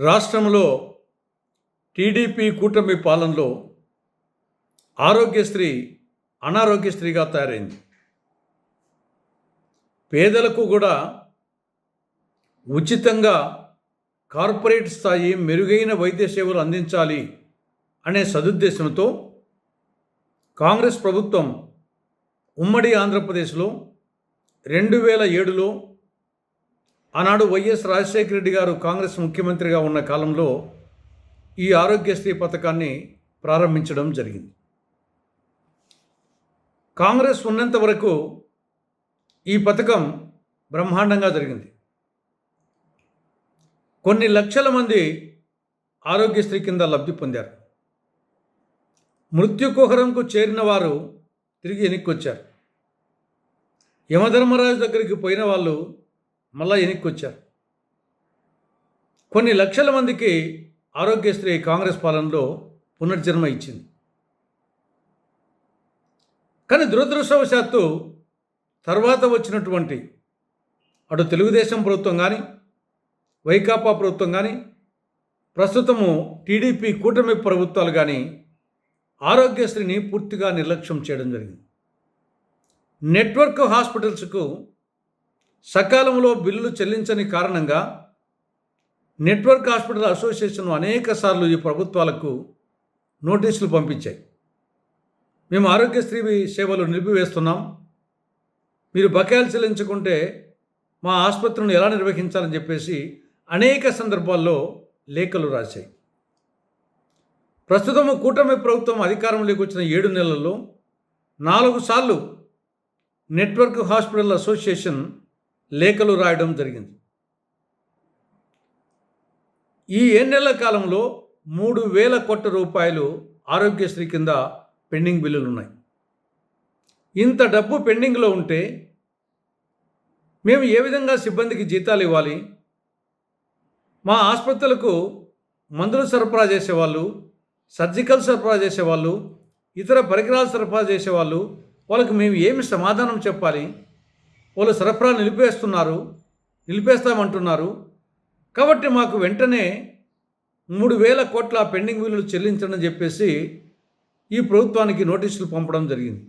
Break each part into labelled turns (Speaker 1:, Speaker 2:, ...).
Speaker 1: రాష్ట్రంలో టీడీపీ కూటమి పాలనలో ఆరోగ్యశ్రీ అనారోగ్యశ్రీగా తయారైంది. పేదలకు కూడా ఉచితంగా కార్పొరేట్ స్థాయి మెరుగైన వైద్య సేవలు అందించాలి అనే సదుద్దేశంతో కాంగ్రెస్ ప్రభుత్వం ఉమ్మడి ఆంధ్రప్రదేశ్లో 2007లో ఆనాడు వైఎస్ రాజశేఖర రెడ్డి గారు కాంగ్రెస్ ముఖ్యమంత్రిగా ఉన్న కాలంలో ఈ ఆరోగ్యశ్రీ పథకాన్ని ప్రారంభించడం జరిగింది. కాంగ్రెస్ ఉన్నంత వరకు ఈ పథకం బ్రహ్మాండంగా జరిగింది. కొన్ని లక్షల మంది ఆరోగ్యశ్రీ కింద లబ్ధి పొందారు. మృత్యుకుహరంకు చేరిన వారు తిరిగి వెనక్కి వచ్చారు. యమధర్మరాజు దగ్గరికి పోయిన వాళ్ళు మళ్ళా వెనక్కి వచ్చారు. కొన్ని లక్షల మందికి ఆరోగ్యశ్రీ కాంగ్రెస్ పాలనలో పునర్జన్మ ఇచ్చింది. కానీ దురదృష్టవశాత్తు తర్వాత వచ్చినటువంటి అటు తెలుగుదేశం ప్రభుత్వం కానీ వైకాపా ప్రభుత్వం కానీ ప్రస్తుతము టీడీపీ కూటమి ప్రభుత్వాలు కానీ ఆరోగ్యశ్రీని పూర్తిగా నిర్లక్ష్యం చేయడం జరిగింది. నెట్వర్క్ హాస్పిటల్స్కు సకాలంలో బిల్లులు చెల్లించని కారణంగా నెట్వర్క్ హాస్పిటల్ అసోసియేషన్ అనేక సార్లు ఈ ప్రభుత్వాలకు నోటీసులు పంపించాయి. మేము ఆరోగ్యశ్రీ సేవలు నిలిపివేస్తున్నాం, మీరు బకాయిలు చెల్లించుకుంటే మా ఆసుపత్రులను ఎలా నిర్వహించాలని చెప్పేసి అనేక సందర్భాల్లో లేఖలు రాశాయి. ప్రస్తుతము కూటమి ప్రభుత్వం అధికారంలోకి వచ్చిన 7 నెలల్లో 4 సార్లు నెట్వర్క్ హాస్పిటల్ అసోసియేషన్ లేఖలు రాయడం జరిగింది. ఈ 7 నెలల కాలంలో 3,000 కోట్ల రూపాయలు ఆరోగ్యశ్రీ కింద పెండింగ్ బిల్లులు ఉన్నాయి. ఇంత డబ్బు పెండింగ్లో ఉంటే మేము ఏ విధంగా సిబ్బందికి జీతాలు ఇవ్వాలి? మా ఆసుపత్రులకు మందులు సరఫరా చేసేవాళ్ళు, సర్జికల్ సరఫరా చేసేవాళ్ళు, ఇతర పరికరాలు సరఫరా చేసేవాళ్ళు, వాళ్ళకి మేము ఏమి సమాధానం చెప్పాలి? వాళ్ళు సరఫరా నిలిపేస్తామంటున్నారు. కాబట్టి మాకు వెంటనే 3,000 కోట్ల పెండింగ్ బిల్లులు చెల్లించడం చెప్పేసి ఈ ప్రభుత్వానికి నోటీసులు పంపడం జరిగింది.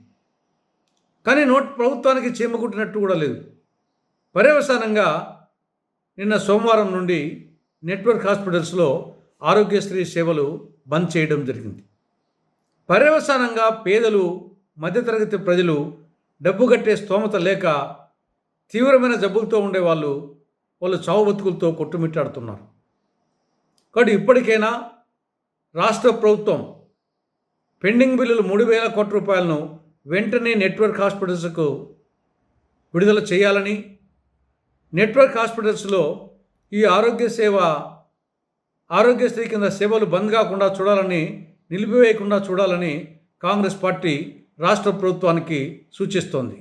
Speaker 1: కానీ ప్రభుత్వానికి చీమకుట్టినట్టు కూడా లేదు. పర్యవసానంగా నిన్న సోమవారం నుండి నెట్వర్క్ హాస్పిటల్స్లో ఆరోగ్యశ్రీ సేవలు బంద్ చేయడం జరిగింది. పర్యవసానంగా పేదలు, మధ్యతరగతి ప్రజలు డబ్బు కట్టే స్తోమత లేక తీవ్రమైన జబ్బులతో ఉండేవాళ్ళు వాళ్ళు చావు బతుకులతో కొట్టుమిట్టాడుతున్నారు. కాబట్టి ఇప్పటికైనా రాష్ట్ర ప్రభుత్వం పెండింగ్ బిల్లులు 3,000 కోట్ల రూపాయలను వెంటనే నెట్వర్క్ హాస్పిటల్స్కు విడుదల చేయాలని, నెట్వర్క్ హాస్పిటల్స్లో ఈ ఆరోగ్యశ్రీ కింద సేవలు బంద్ కాకుండా చూడాలని, నిలిపివేయకుండా చూడాలని కాంగ్రెస్ పార్టీ రాష్ట్ర ప్రభుత్వానికి సూచిస్తోంది.